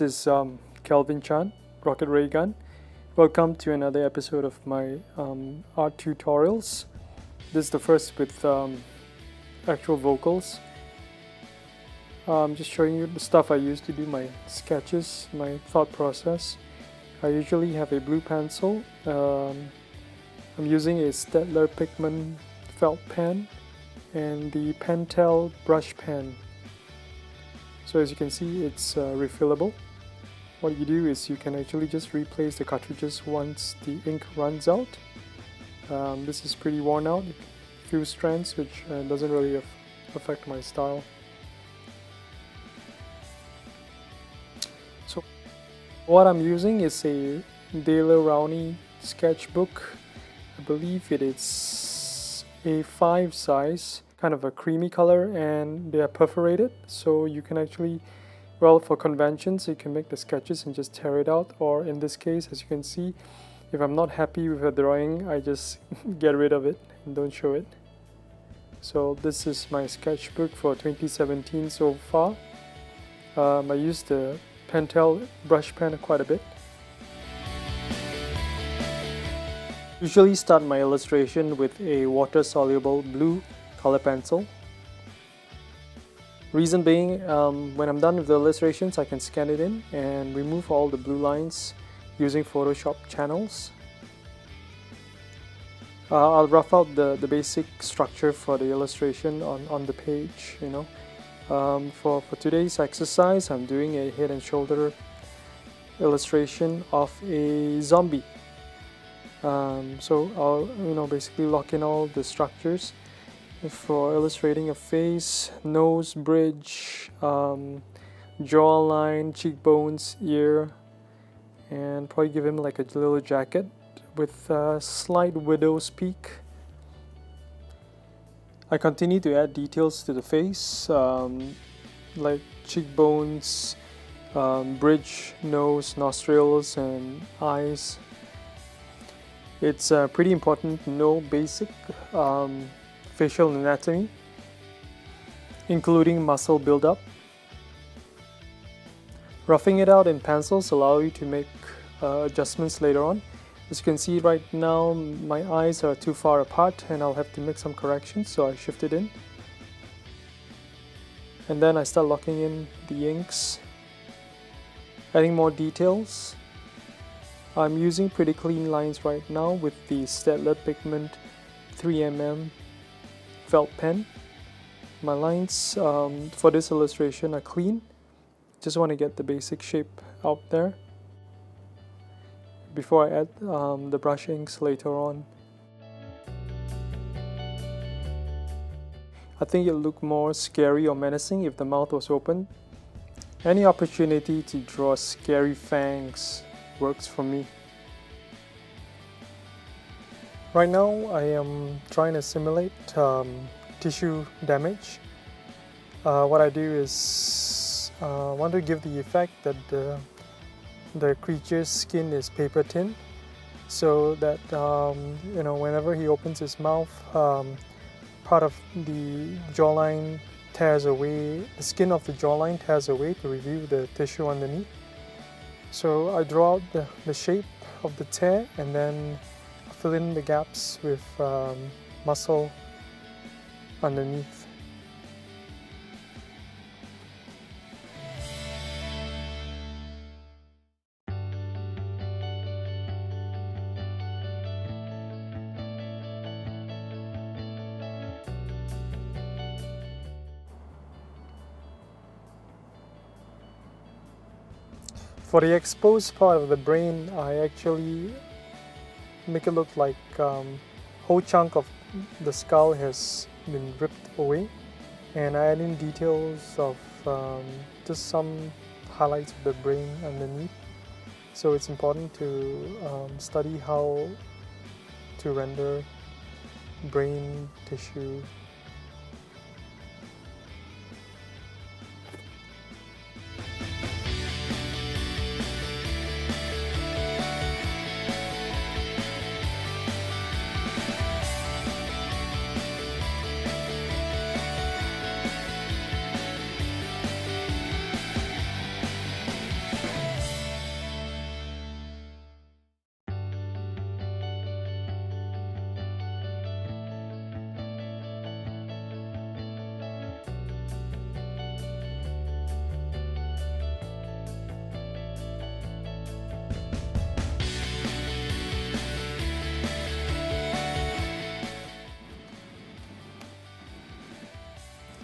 This is Kelvin Chan, Rocketraygun. Welcome to another episode of my art tutorials. This is the first with actual vocals. I'm just showing you the stuff I use to do my sketches, my thought process. I usually have a blue pencil. I'm using a Staedtler pigment felt pen and the Pentel Brush pen. So as you can see, it's refillable. What you do is you can actually just replace the cartridges once the ink runs out. This is pretty worn out, a few strands, which doesn't really affect my style. So what I'm using is a Daler-Rowney sketchbook. I believe it is A5 size, kind of a creamy color, and they are perforated, so you can actually, well, for conventions you can make the sketches and just tear it out, or in this case, as you can see, if I'm not happy with a drawing, I just get rid of it and don't show it. So this is my sketchbook for 2017 so far. I used the Pentel brush pen quite a bit. Usually start my illustration with a water-soluble blue color pencil. Reason being, when I'm done with the illustrations, I can scan it in and remove all the blue lines using Photoshop channels. I'll rough out the basic structure for the illustration on the page, you know. For today's exercise, I'm doing a head and shoulder illustration of a zombie. So I'll basically lock in all the structures for illustrating a face, nose, bridge, jawline, cheekbones, ear, and probably give him like a little jacket with a slight widow's peak. I continue to add details to the face, like cheekbones, bridge, nose, nostrils, and eyes. It's pretty important to know basic facial anatomy, including muscle buildup. Roughing it out in pencils allow you to make adjustments later on. As you can see right now, my eyes are too far apart and I'll have to make some corrections, so I shift it in. And then I start locking in the inks, adding more details. I'm using pretty clean lines right now with the Staedtler pigment 3mm felt pen. My lines for this illustration are clean. Just want to get the basic shape out there before I add the brush inks later on. I think it would look more scary or menacing if the mouth was open. Any opportunity to draw scary fangs works for me. Right now I am trying to simulate tissue damage. What I do is want to give the effect that the creature's skin is paper thin, so that whenever he opens his mouth, part of the jawline tears away, the skin of the jawline tears away to reveal the tissue underneath. So I draw out the shape of the tear and then fill in the gaps with muscle underneath. For the exposed part of the brain, I actually make it look like whole chunk of the skull has been ripped away, and I add in details of just some highlights of the brain underneath. So it's important to study how to render brain tissue.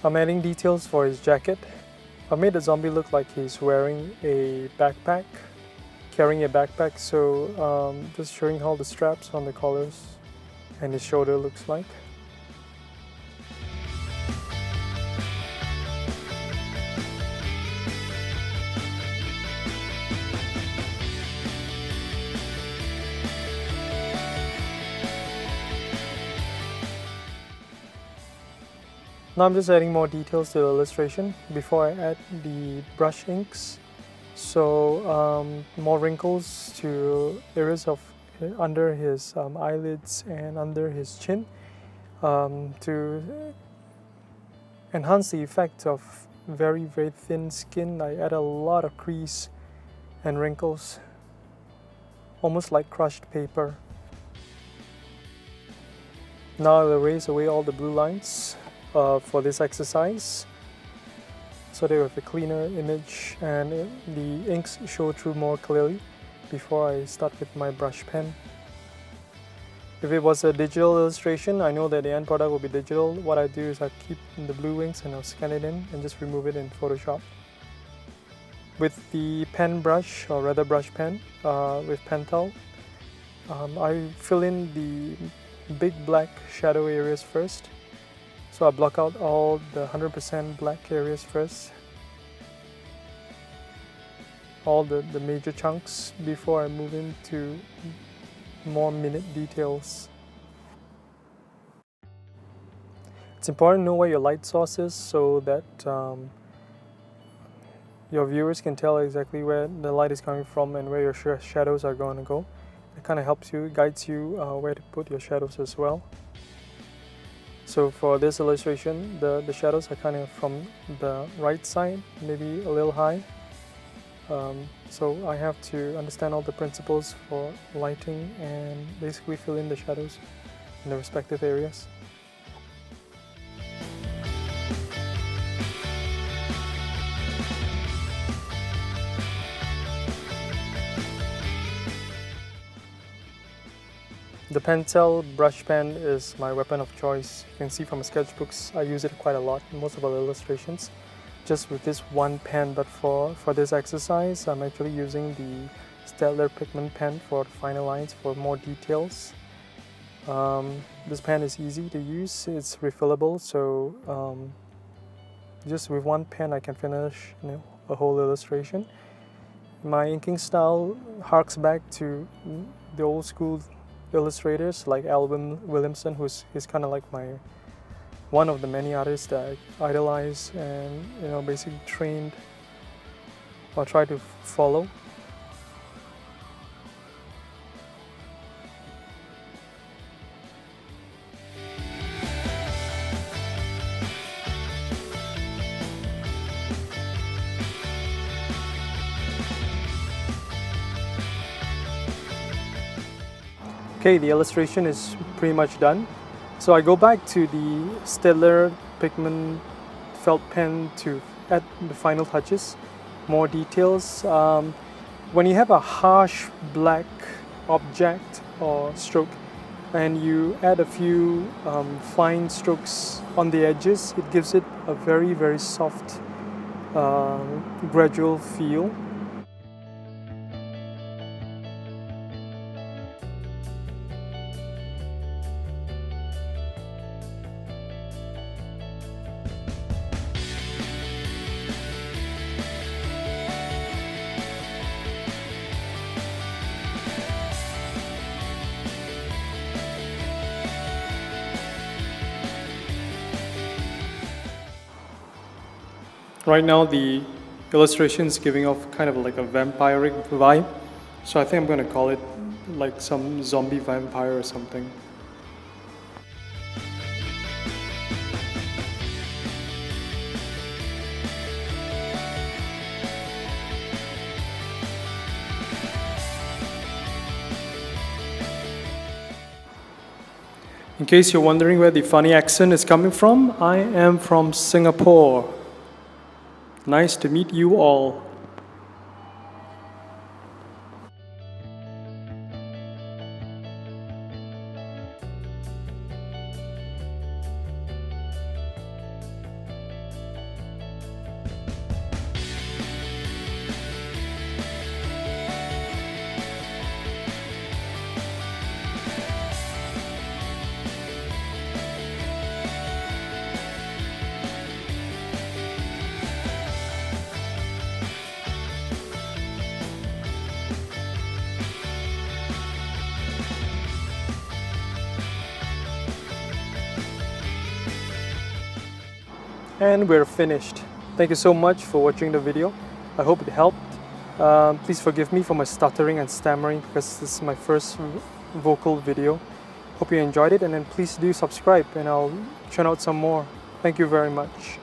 I'm adding details for his jacket. I've made the zombie look like he's wearing a backpack, carrying a backpack, so just showing how the straps on the collars and his shoulder looks like. Now I'm just adding more details to the illustration before I add the brush inks. So more wrinkles to areas of under his eyelids and under his chin to enhance the effect of very thin skin. I add a lot of crease and wrinkles, almost like crushed paper. Now I'll erase away all the blue lines for this exercise, so they have a cleaner image and the inks show through more clearly before I start with my brush pen. If it was a digital illustration, I know that the end product will be digital. What I do is I keep the blue inks and I'll scan it in and just remove it in Photoshop. With the pen brush, or rather brush pen, with Pentel, I fill in the big black shadow areas first. So I block out all the 100% black areas first, all the major chunks, before I move into more minute details. It's important to know where your light source is so that your viewers can tell exactly where the light is coming from and where your shadows are going to go. It kind of helps you, guides you where to put your shadows as well. So for this illustration, the shadows are kind of from the right side, maybe a little high. So I have to understand all the principles for lighting and basically fill in the shadows in the respective areas. The Pentel brush pen is my weapon of choice. You can see from the sketchbooks, I use it quite a lot in most of our illustrations, just with this one pen. But for this exercise, I'm actually using the Staedtler pigment pen for the finer lines, for more details. This pen is easy to use, it's refillable, so just with one pen I can finish a whole illustration. My inking style harks back to the old school illustrators like Alvin Williamson, he's kind of like one of the many artists that I idolize and basically trained or try to follow. Okay, the illustration is pretty much done. So I go back to the Staedtler pigment felt pen to add the final touches, more details. When you have a harsh black object or stroke and you add a few fine strokes on the edges, it gives it a very soft, gradual feel. Right now the illustration is giving off kind of like a vampiric vibe, so I think I'm going to call it like some zombie vampire or something. In case you're wondering where the funny accent is coming from, I am from Singapore. Nice to meet you all. And we're finished. Thank you so much for watching the video. I hope it helped. Please forgive me for my stuttering and stammering because this is my first vocal video. Hope you enjoyed it, and then please do subscribe and I'll churn out some more. Thank you very much.